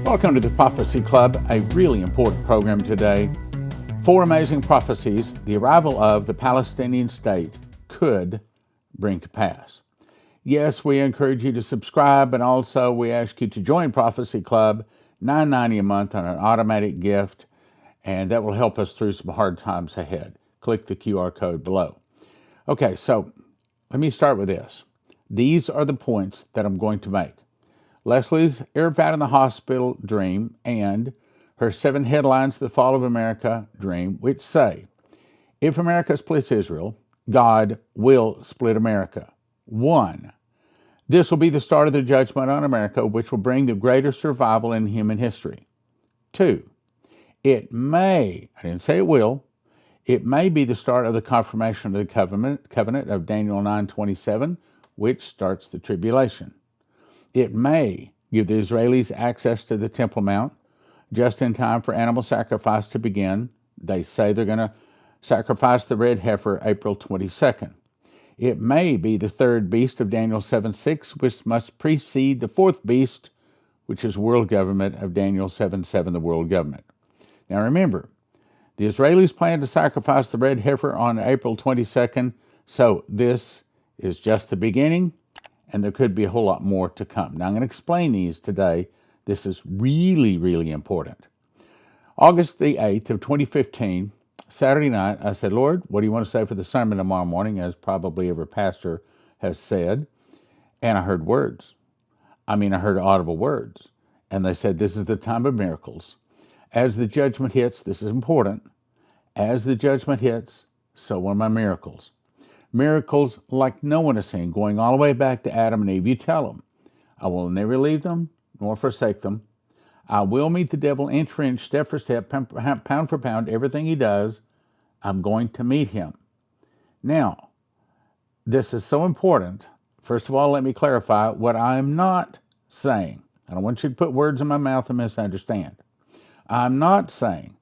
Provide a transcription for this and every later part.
Welcome to the Prophecy Club, a really important program today. 4 amazing prophecies the arrival of the Palestinian state could bring to pass. Yes, we encourage you to subscribe, and also we ask you to join Prophecy Club, $9.90 a month on an automatic gift, and that will help us through some hard times ahead. Click the QR code below. Okay, so let me start with this. These are the points that I'm going to make. Leslie's air-out in the hospital dream and her 7 headlines to the fall of America dream, which say, if America splits Israel, God will split America. 1. This will be the start of the judgment on America, which will bring the greatest survival in human history. 2. It may, I didn't say it will, it may be the start of the confirmation of the covenant of Daniel 9:27, which starts the tribulation. It may give the Israelis access to the Temple Mount just in time for animal sacrifice to begin. They say they're going to sacrifice the red heifer April 22nd. It may be the third beast of Daniel 7:6, which must precede the fourth beast, which is world government of Daniel 7:7, the world government. Now remember, the Israelis plan to sacrifice the red heifer on April 22nd, so this is just the beginning, and there could be a whole lot more to come. Now, I'm going to explain these today. This is really, really important. August the 8th of 2015, Saturday night, I said, Lord, what do you want to say for the sermon tomorrow morning, as probably every pastor has said? And I heard words. I heard audible words. And they said, this is the time of miracles. As the judgment hits, this is important, as the judgment hits, so are my miracles. Miracles like no one has seen, going all the way back to Adam and Eve. You tell them, I will never leave them nor forsake them. I will meet the devil inch for inch, step for step, pound for pound, everything he does, I'm going to meet him. Now, this is so important. First of all, let me clarify what I'm not saying. I don't want you to put words in my mouth and misunderstand. I'm not saying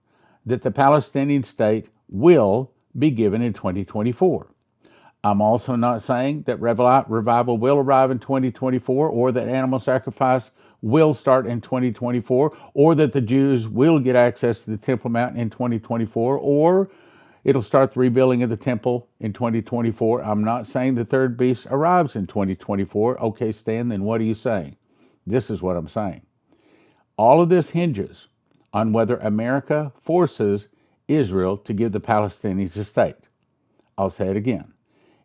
that the Palestinian state will be given in 2024. I'm also not saying that revival will arrive in 2024, or that animal sacrifice will start in 2024, or that the Jews will get access to the Temple Mount in 2024, or it'll start the rebuilding of the temple in 2024. I'm not saying the third beast arrives in 2024. Okay, Stan, then what are you saying? This is what I'm saying. All of this hinges on whether America forces Israel to give the Palestinians a state. I'll say it again.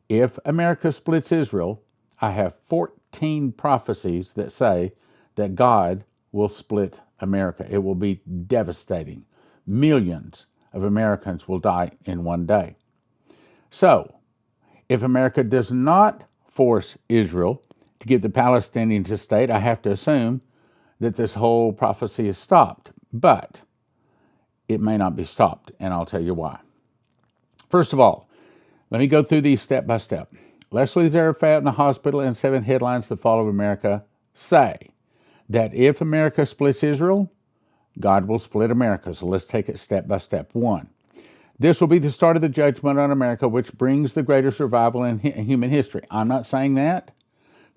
If America splits Israel, I have 14 prophecies that say that God will split America. It will be devastating. Millions of Americans will die in one day. So, if America does not force Israel to give the Palestinians a state, I have to assume that this whole prophecy is stopped. But it may not be stopped, and I'll tell you why. First of all, let me go through these step by step. Leslie's air-out in the hospital and 7 headlines the fall of America say that if America splits Israel, God will split America. So let's take it step by step. 1. This will be the start of the judgment on America, which brings the greater survival in human history. I'm not saying that.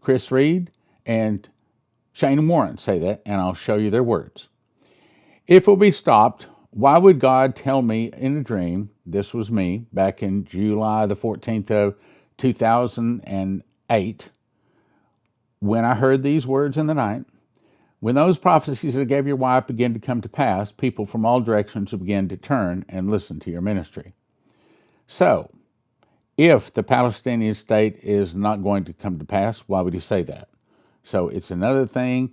Chris Reed and Shane Warren say that, and I'll show you their words. If it will be stopped, why would God tell me in a dream, this was me, back in July the 14th of 2008, when I heard these words in the night, when those prophecies that gave your wife begin to come to pass, people from all directions will begin to turn and listen to your ministry. So, if the Palestinian state is not going to come to pass, why would he say that? So it's another thing.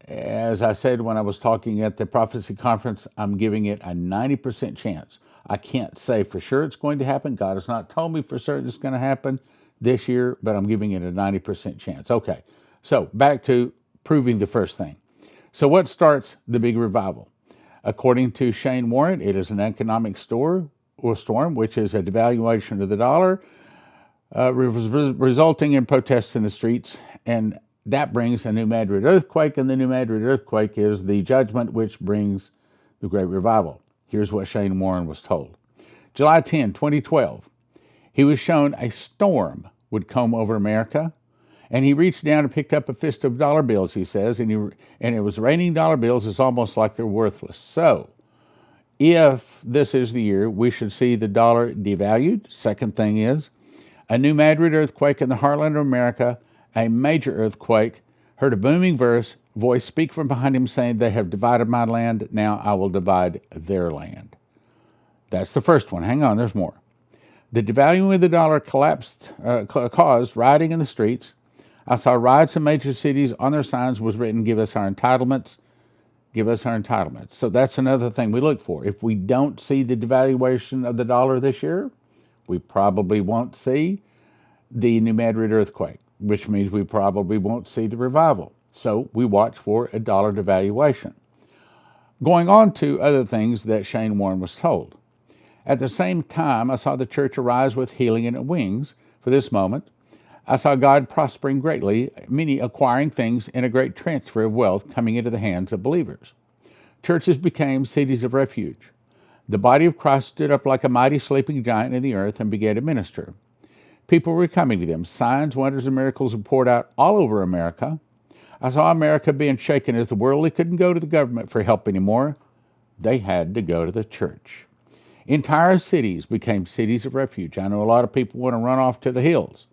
As I said when I was talking at the prophecy conference, I'm giving it a 90% chance. I can't say for sure it's going to happen. God has not told me for certain it's going to happen this year, but I'm giving it a 90% chance. Okay, so back to proving the first thing. So what starts the big revival? According to Shane Warren, it is an economic storm, which is a devaluation of the dollar, resulting in protests in the streets, and that brings a New Madrid earthquake, and the New Madrid earthquake is the judgment which brings the great revival. Here's what Shane Warren was told. July 10, 2012, he was shown a storm would come over America, And he reached down and picked up a fist of dollar bills, he says, and it was raining dollar bills. It's almost like they're worthless. So, if this is the year, we should see the dollar devalued. Second thing is, a New Madrid earthquake in the heartland of America, a major earthquake, heard a booming voice speak from behind him saying, "They have divided my land, now I will divide their land." That's the first one. Hang on, there's more. The devaluing of the dollar caused rioting in the streets. I saw riots in major cities. On their signs was written, "Give us our entitlements, give us our entitlements." So that's another thing we look for. If we don't see the devaluation of the dollar this year, we probably won't see the New Madrid earthquake, which means we probably won't see the revival. So we watch for a dollar devaluation. Going on to other things that Shane Warren was told. At the same time, I saw the church arise with healing in its wings for this moment. I saw God prospering greatly, many acquiring things, and a great transfer of wealth coming into the hands of believers. Churches became cities of refuge. The body of Christ stood up like a mighty sleeping giant in the earth and began to minister. People were coming to them. Signs, wonders, and miracles were poured out all over America. I saw America being shaken as the worldly couldn't go to the government for help anymore. They had to go to the church. Entire cities became cities of refuge. I know a lot of people want to run off to the hills.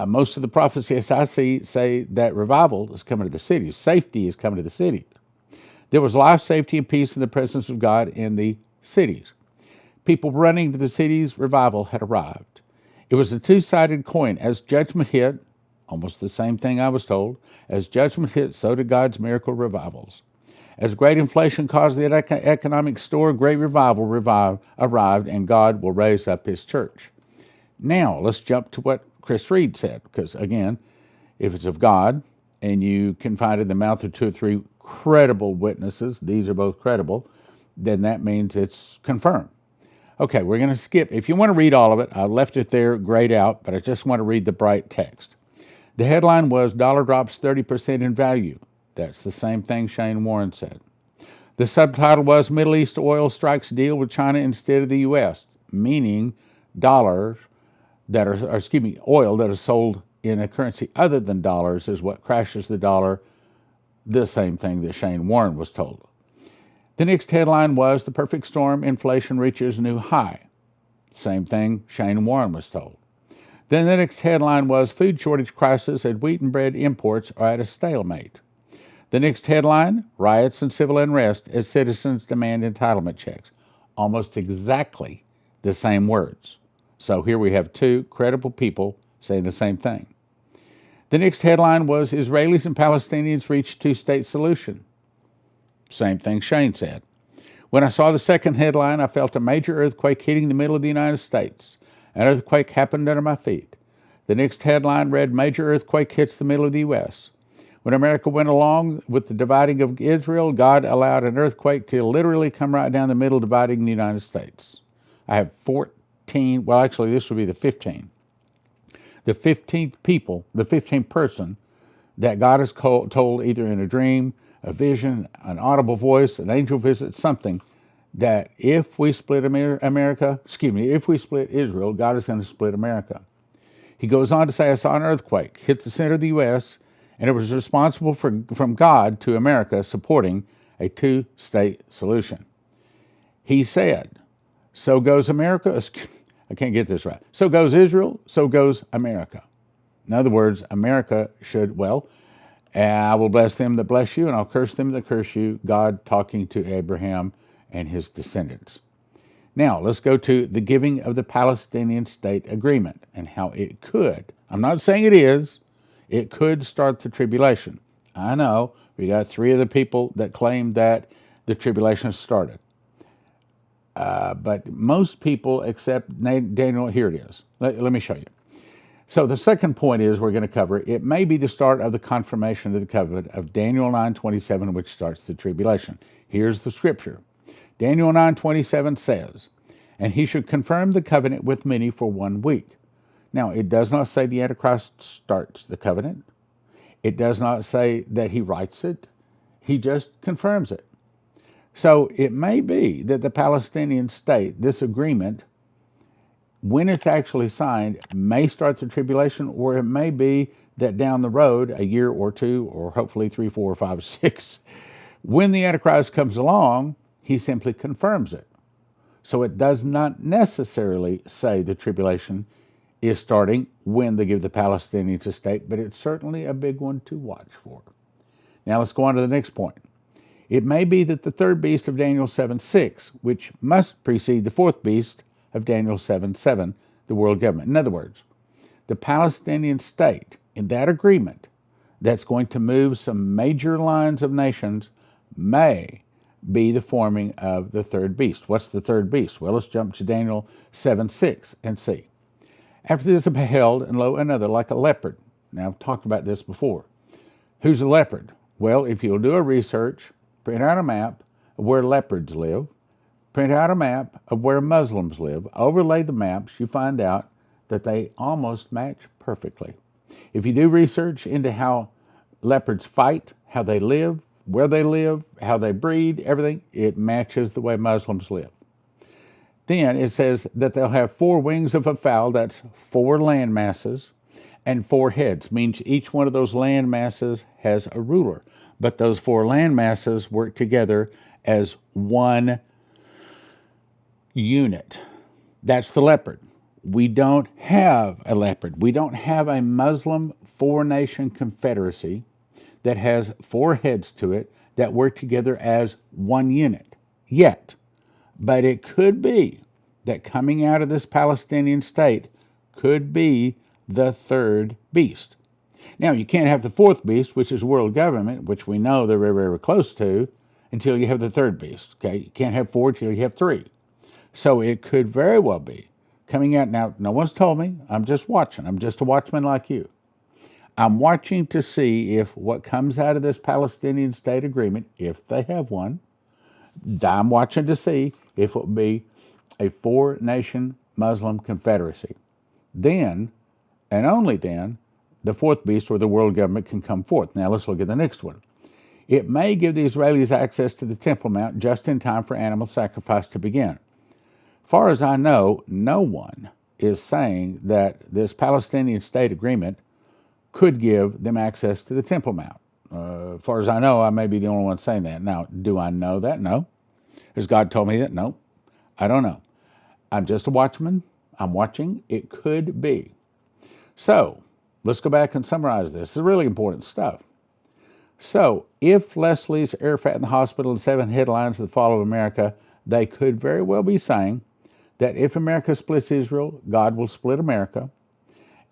Most of the prophecies I see say that revival is coming to the cities. Safety is coming to the cities. There was life, safety, and peace in the presence of God in the cities. People running to the cities, revival had arrived. It was a two-sided coin. As judgment hit, almost the same thing I was told, as judgment hit, so did God's miracle revivals. As great inflation caused the economic storm, great revival arrived, and God will raise up his church. Now, let's jump to what Chris Reed said, because again, if it's of God, and you can find in the mouth of two or three credible witnesses, these are both credible, then that means it's confirmed. Okay, we're going to skip. If you want to read all of it, I left it there grayed out, but I just want to read the bright text. The headline was, "Dollar drops 30% in value." That's the same thing Shane Warren said. The subtitle was, "Middle East oil strikes deal with China instead of the U.S., meaning oil that is sold in a currency other than dollars is what crashes the dollar, the same thing that Shane Warren was told. The next headline was, "The perfect storm, inflation reaches new high." Same thing Shane Warren was told. Then the next headline was, "Food shortage crisis and wheat and bread imports are at a stalemate." The next headline, "Riots and civil unrest as citizens demand entitlement checks." Almost exactly the same words. So here we have two credible people saying the same thing. The next headline was, "Israelis and Palestinians reach two-state solution." Same thing Shane said. When I saw the second headline, I felt a major earthquake hitting the middle of the United States. An earthquake happened under my feet. The next headline read, "Major earthquake hits the middle of the U.S." When America went along with the dividing of Israel, God allowed an earthquake to literally come right down the middle, dividing the United States. I have 14, well, actually, this would be the 15. The 15th person that God has told either in a dream, a vision, an audible voice, an angel visit, something, that if we split if we split Israel, God is going to split America. He goes on to say, "I saw an earthquake hit the center of the U.S., and it was responsible from God to America supporting a two-state solution." He said, "So goes America." I can't get this right. "So goes Israel, so goes America." In other words, America should, "I will bless them that bless you, and I'll curse them that curse you." God talking to Abraham and his descendants. Now, let's go to the giving of the Palestinian state agreement and how it could, I'm not saying it is, it could start the tribulation. I know, we got three of the people that claim that the tribulation started. But most people accept Daniel. Here it is. Let me show you. So the second point is we're going to cover, it may be the start of the confirmation of the covenant of Daniel 9:27, which starts the tribulation. Here's the scripture. Daniel 9:27 says, "And he should confirm the covenant with many for 1 week." Now, it does not say the Antichrist starts the covenant. It does not say that he writes it. He just confirms it. So it may be that the Palestinian state, this agreement, when it's actually signed, may start the tribulation, or it may be that down the road, a year or two, or hopefully 3, 4, 5, 6, when the Antichrist comes along, he simply confirms it. So it does not necessarily say the tribulation is starting when they give the Palestinians a state, but it's certainly a big one to watch for. Now let's go on to the next point. It may be that the third beast of Daniel 7:6, which must precede the fourth beast of Daniel 7:7, the world government. In other words, the Palestinian state, in that agreement, that's going to move some major lines of nations, may be the forming of the third beast. What's the third beast? Well, let's jump to Daniel 7:6 and see. After this I beheld, and lo, another like a leopard. Now, I've talked about this before. Who's a leopard? Well, if you'll do a research, print out a map of where leopards live, print out a map of where Muslims live, overlay the maps, you find out that they almost match perfectly. If you do research into how leopards fight, how they live, where they live, how they breed, everything, it matches the way Muslims live. Then it says that they'll have 4 wings of a fowl, that's 4 land masses, and 4 heads, means each one of those land masses has a ruler. But those 4 land masses work together as one unit. That's the leopard. We don't have a leopard. We don't have a Muslim 4-nation confederacy that has 4 heads to it that work together as one unit yet. But it could be that coming out of this Palestinian state could be the third beast. Now, you can't have the fourth beast, which is world government, which we know they're very, very close to, until you have the third beast. Okay, you can't have 4 until you have 3. So it could very well be coming out. Now, no one's told me. I'm just watching. I'm just a watchman like you. I'm watching to see if what comes out of this Palestinian state agreement, if they have one, I'm watching to see if it will be a 4-nation Muslim confederacy. Then, and only then, the fourth beast or the world government can come forth. Now let's look at the next one. It may give the Israelis access to the Temple Mount just in time for animal sacrifice to begin. Far as I know, no one is saying that this Palestinian state agreement could give them access to the Temple Mount. As far as I know, I may be the only one saying that. Now, do I know that? No. Has God told me that? No. I don't know. I'm just a watchman. I'm watching. It could be. So, let's go back and summarize this. This is really important stuff. So, if Leslie's, Arafat in the hospital, and 7 headlines of the fall of America, they could very well be saying that if America splits Israel, God will split America.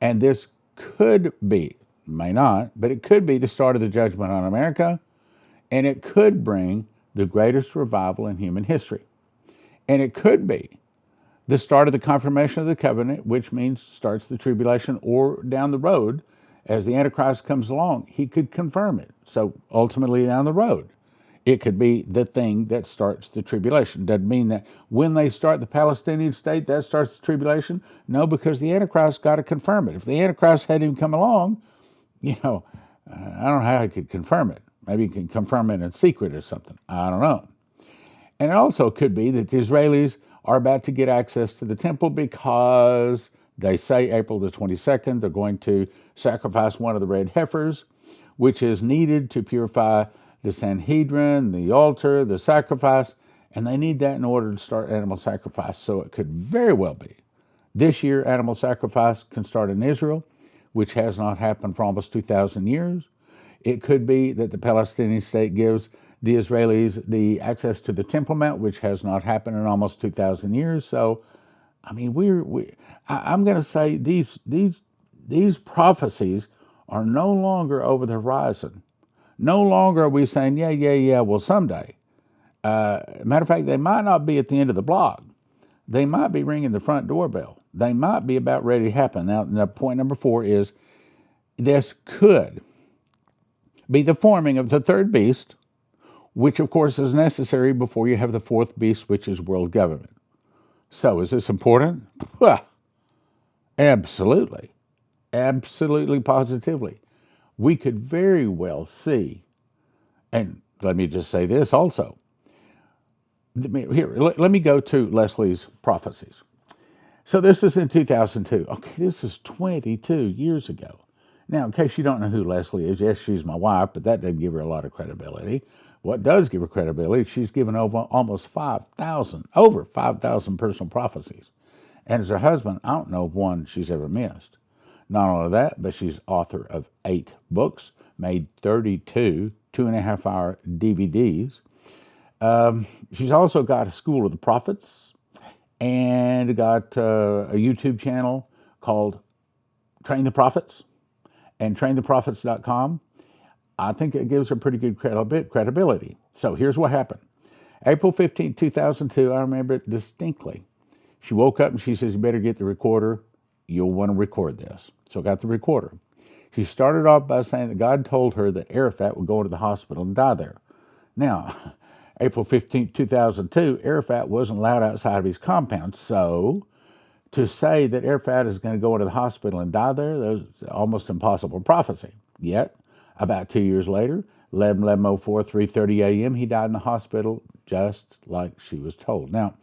And this could be, may not, but it could be the start of the judgment on America, and it could bring the greatest revival in human history. And it could be the start of the confirmation of the covenant, which means starts the tribulation, or down the road, as the Antichrist comes along, he could confirm it. So ultimately down the road, it could be the thing that starts the tribulation. Doesn't mean that when they start the Palestinian state, that starts the tribulation. No, because the Antichrist got to confirm it. If the Antichrist had him come along, I don't know how he could confirm it. Maybe he can confirm it in secret or something. I don't know. And it also could be that the Israelis are about to get access to the temple because they say April the 22nd, they're going to sacrifice one of the red heifers, which is needed to purify the Sanhedrin, the altar, the sacrifice, and they need that in order to start animal sacrifice. So it could very well be this year animal sacrifice can start in Israel, which has not happened for almost 2,000 years. It could be that the Palestinian state gives the Israelis the access to the Temple Mount, which has not happened in almost 2,000 years. So, I mean, I'm going to say these prophecies are no longer over the horizon. No longer are we saying, yeah, well, someday. Matter of fact, they might not be at the end of the block. They might be ringing the front doorbell. They might be about ready to happen. Now point number 4 is this could be the forming of the third beast, which of course is necessary before you have the fourth beast, which is world government. So is this important? Absolutely. Absolutely, positively. We could very well see, and let me just say this also. Here, let me go to Leslie's prophecies. So this is in 2002. Okay, this is 22 years ago. Now, in case you don't know who Leslie is, yes, she's my wife, but that doesn't give her a lot of credibility. What does give her credibility, she's given over almost 5,000 personal prophecies. And as her husband, I don't know of one she's ever missed. Not only that, but she's author of 8 books, made 32 2.5-hour DVDs. She's also got a School of the Prophets and got a YouTube channel called Train the Prophets and traintheprophets.com. I think it gives her pretty good credibility. So here's what happened. April 15, 2002, I remember it distinctly. She woke up and she says, you better get the recorder. You'll want to record this. So I got the recorder. She started off by saying that God told her that Arafat would go into the hospital and die there. Now, April 15, 2002, Arafat wasn't allowed outside of his compound. So to say that Arafat is going to go into the hospital and die there, that was almost impossible prophecy. Yet, about 2 years later, 11/11/04, 3:30 a.m., he died in the hospital just like she was told. Now,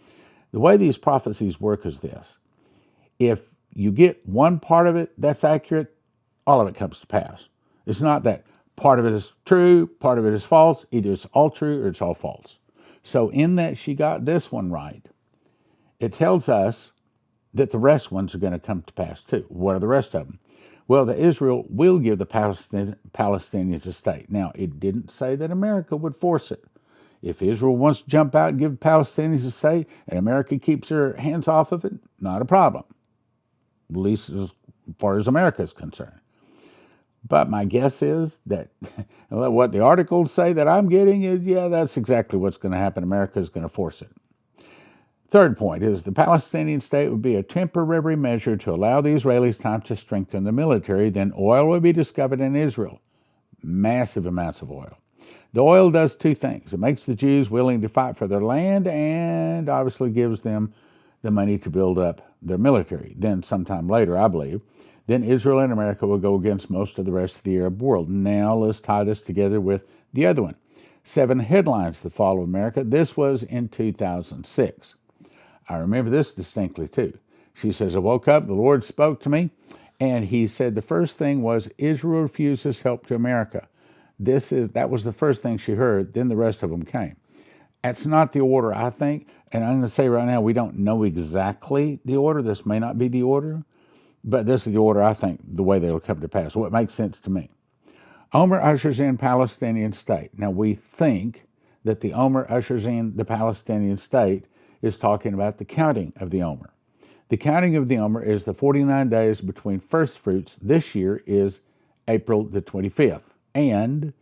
the way these prophecies work is this. If you get one part of it that's accurate, all of it comes to pass. It's not that part of it is true, part of it is false. Either it's all true or it's all false. So in that she got this one right, it tells us that the rest ones are going to come to pass too. What are the rest of them? Well, that Israel will give the Palestinians a state. Now, it didn't say that America would force it. If Israel wants to jump out and give the Palestinians a state and America keeps her hands off of it, not a problem, at least as far as America is concerned. But my guess is that what the articles say that I'm getting is, yeah, that's exactly what's going to happen. America is going to force it. Third point is the Palestinian state would be a temporary measure to allow the Israelis time to strengthen the military. Then oil would be discovered in Israel. Massive amounts of oil. The oil does 2 things. It makes the Jews willing to fight for their land and obviously gives them the money to build up their military. Then sometime later, I believe, then Israel and America will go against most of the rest of the Arab world. Now let's tie this together with the other one. 7 headlines, the fall of America. This was in 2006. I remember this distinctly too. She says, I woke up, the Lord spoke to me, and he said the first thing was Israel refuses help to America. That was the first thing she heard, then the rest of them came. That's not the order, I think, and I'm going to say right now, we don't know exactly the order. This may not be the order, but this is the order, I think, the way they'll come to pass. What makes sense to me. Omer ushers in Palestinian state. Now, we think that the Omer ushers in the Palestinian state is talking about the counting of the Omer. The counting of the Omer is the 49 days between first fruits. This year is April the 25th. And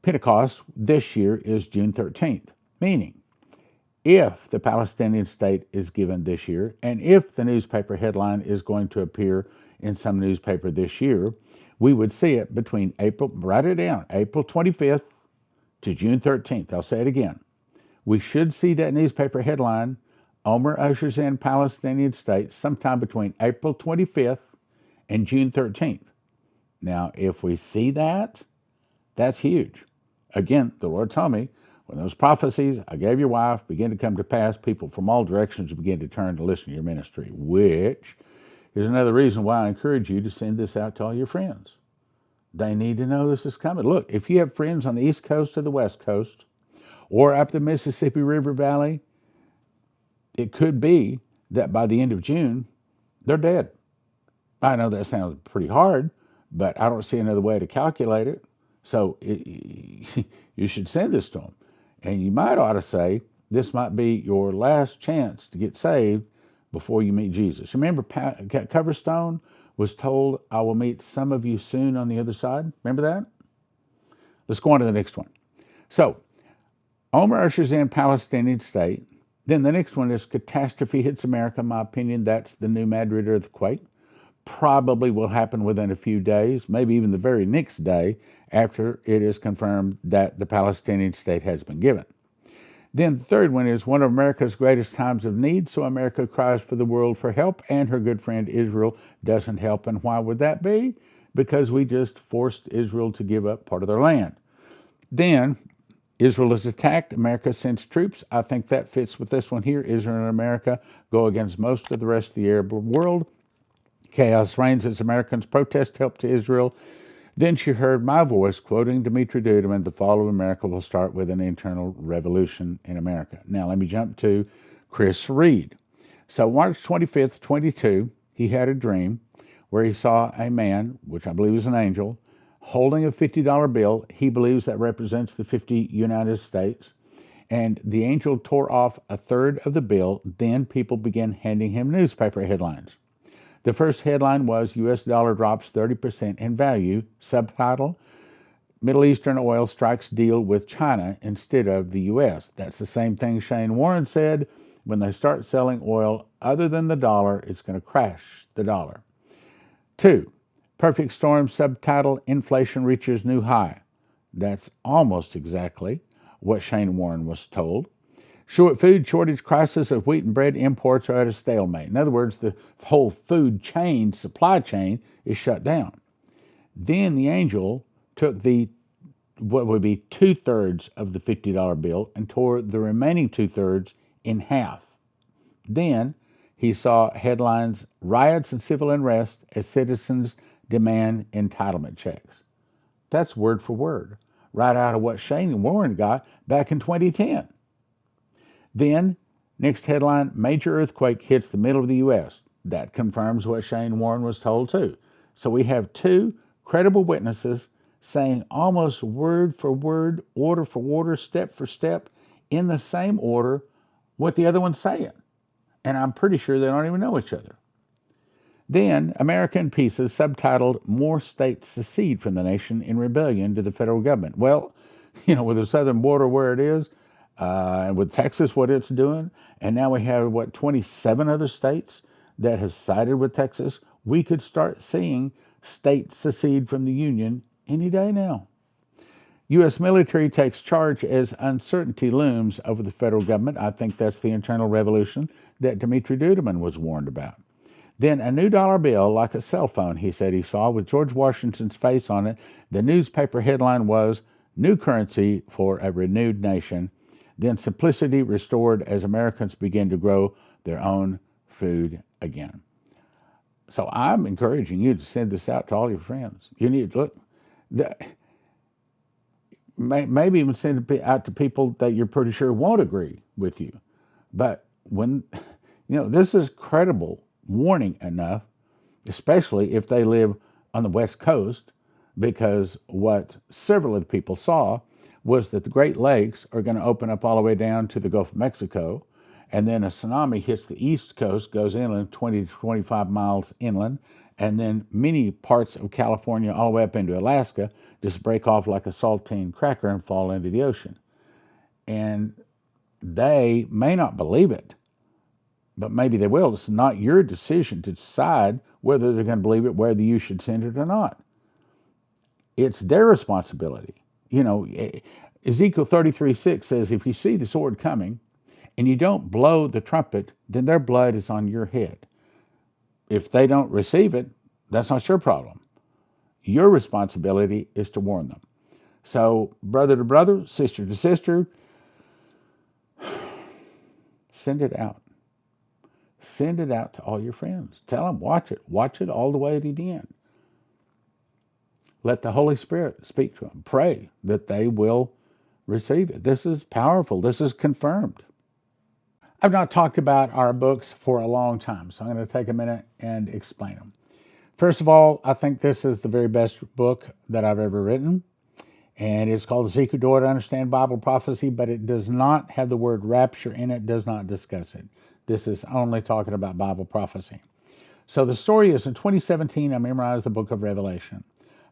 Pentecost this year is June 13th. Meaning, if the Palestinian state is given this year, and if the newspaper headline is going to appear in some newspaper this year, we would see it between write it down, April 25th to June 13th. I'll say it again. We should see that newspaper headline, Omer ushers in Palestinian state, sometime between April 25th and June 13th. Now, if we see that, that's huge. Again, the Lord told me, when those prophecies I gave your wife begin to come to pass, people from all directions begin to turn to listen to your ministry, which is another reason why I encourage you to send this out to all your friends. They need to know this is coming. Look, if you have friends on the East Coast or the West Coast, or up the Mississippi River Valley, it could be that by the end of June, they're dead. I know that sounds pretty hard, but I don't see another way to calculate it. So you should send this to them. And you might ought to say, this might be your last chance to get saved before you meet Jesus. Remember, Coverstone was told, I will meet some of you soon on the other side. Remember that? Let's go on to the next one. So, Omer ushers in Palestinian state. Then the next one is catastrophe hits America. In my opinion, that's the New Madrid earthquake. Probably will happen within a few days, maybe even the very next day after it is confirmed that the Palestinian state has been given. Then the third one is one of America's greatest times of need, so America cries for the world for help, and her good friend Israel doesn't help. And why would that be? Because we just forced Israel to give up part of their land. Then Israel is attacked. America sends troops. I think that fits with this one here. Israel and America go against most of the rest of the Arab world. Chaos reigns as Americans protest help to Israel. Then she heard my voice quoting Dimitri Duduman, the fall of America will start with an internal revolution in America. Now let me jump to Chris Reed. So March 25th, 22, he had a dream where he saw a man, which I believe is an angel, holding a $50 bill. He believes that represents the 50 United States. And the angel tore off a third of the bill. Then people began handing him newspaper headlines. The first headline was U.S. dollar drops 30% in value. Subtitle, Middle Eastern oil strikes deal with China instead of the U.S. That's the same thing Shane Warren said. When they start selling oil other than the dollar, it's going to crash the dollar. 2, perfect storm, subtitle, inflation reaches new high. That's almost exactly what Shane Warren was told. Food shortage crisis of wheat and bread imports are at a stalemate. In other words, the whole food chain, supply chain, is shut down. Then the angel took what would be 2/3 of the $50 bill and tore the remaining 2/3 in half. Then he saw headlines, riots and civil unrest as citizens demand entitlement checks. That's word for word, right out of what Shane Warren got back in 2010. Then, next headline, major earthquake hits the middle of the U.S. That confirms what Shane Warren was told too. So we have 2 credible witnesses saying almost word for word, order for order, step for step, in the same order, what the other one's saying. And I'm pretty sure they don't even know each other. Then, America in Pieces, subtitled, More States Secede from the Nation in Rebellion to the Federal Government. Well, with the southern border where it is, and with Texas, what it's doing, and now we have, 27 other states that have sided with Texas, we could start seeing states secede from the Union any day now. U.S. military takes charge as uncertainty looms over the federal government. I think that's the internal revolution that Dimitri Duduman was warned about. Then a new dollar bill, like a cell phone, he said he saw, with George Washington's face on it. The newspaper headline was, New Currency for a Renewed Nation. Then simplicity restored as Americans begin to grow their own food again. So I'm encouraging you to send this out to all your friends. You need to look. Maybe even send it out to people that you're pretty sure won't agree with you. But when, this is credible warning enough, especially if they live on the West Coast, because what several of the people saw was that the Great Lakes are going to open up all the way down to the Gulf of Mexico, and then a tsunami hits the East Coast, goes inland 20 to 25 miles inland, and then many parts of California all the way up into Alaska just break off like a saltine cracker and fall into the ocean. And they may not believe it, but maybe they will. It's not your decision to decide whether they're going to believe it, whether you should send it or not. It's their responsibility. Ezekiel 33:6 says, if you see the sword coming and you don't blow the trumpet, then their blood is on your head. If they don't receive it, that's not your problem. Your responsibility is to warn them. So, brother to brother, sister to sister, send it out. Send it out to all your friends. Tell them, watch it. Watch it all the way to the end. Let the Holy Spirit speak to them. Pray that they will receive it. This is powerful. This is confirmed. I've not talked about our books for a long time, so I'm going to take a minute and explain them. First of all, I think this is the very best book that I've ever written, and it's called The Secret Door to Understand Bible Prophecy, but it does not have the word rapture in it, does not discuss it. This is only talking about Bible prophecy. So the story is, in 2017, I memorized the book of Revelation.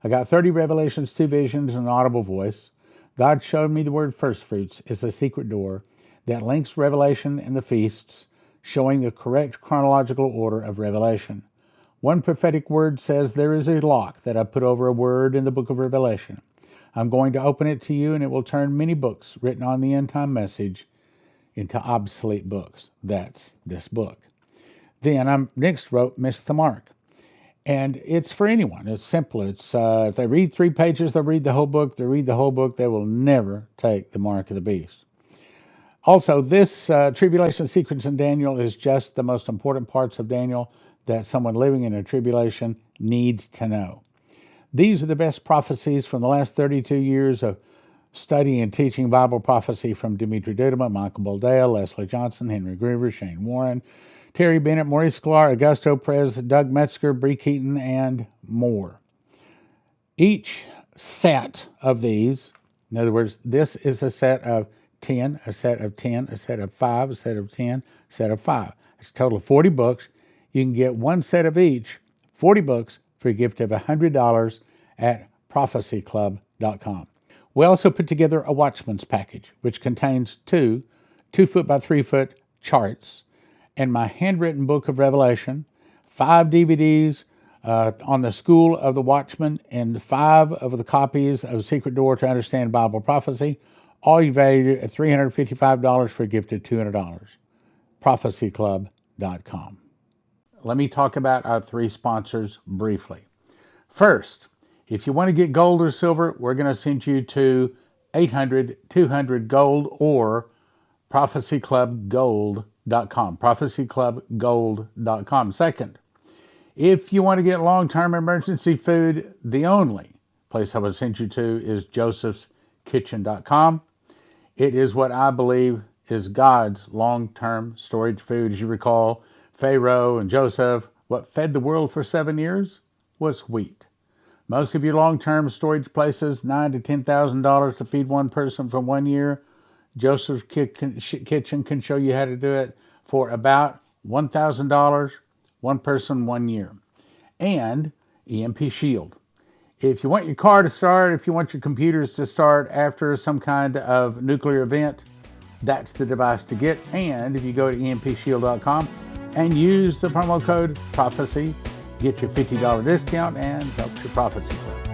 I got 30 revelations, 2 visions, and an audible voice. God showed me the word first fruits is a secret door that links Revelation and the feasts, showing the correct chronological order of Revelation. One prophetic word says there is a lock that I put over a word in the book of Revelation. I'm going to open it to you, and it will turn many books written on the end time message into obsolete books. That's this book. Then I next wrote Miss the Mark. And it's for anyone. It's simple. It's if they read 3 pages, they'll read the whole book. They read the whole book, they will never take the mark of the beast. Also, this Tribulation Secrets in Daniel is just the most important parts of Daniel. that someone living in a tribulation needs to know. These are the best prophecies from the last 32 years of studying and teaching Bible prophecy from Dimitri Duduman, Michael Boldea, Leslie Johnson, Henry Groover, Shane Warren, Terry Bennett, Maurice Sklar, Augusto Perez, Doug Metzger, Bree Keaton, and more. Each set of these, in other words, this is a set of 10, a set of 10, a set of 5, a set of 10, a set of 5. It's a total of 40 books. You can get one set of each, 40 books, for a gift of $100 at prophecyclub.com. We also put together a Watchman's package, which contains two 2-foot by 3-foot charts, and my handwritten book of Revelation, 5 DVDs on the School of the Watchman, and 5 of the copies of Secret Door to Understand Bible Prophecy, all valued at $355 for a gift of $200. prophecyclub.com. Let me talk about our 3 sponsors briefly. First, if you want to get gold or silver, we're going to send you to 800-200 gold or prophecyclubgold.com. prophecyclubgold.com. Second, if you want to get long-term emergency food, the only place I would send you to is josephskitchen.com. It is what I believe is God's long-term storage food. As you recall, Pharaoh and Joseph, what fed the world for 7 years was wheat. Most of your long-term storage places, $9,000 to $10,000 to feed one person for 1 year. Joseph's Kitchen can show you how to do it for about $1,000, one person, 1 year. And EMP Shield. If you want your car to start, if you want your computers to start after some kind of nuclear event, that's the device to get. And if you go to empshield.com and use the promo code PROPHECY, get your $50 discount and help your Prophecy Club.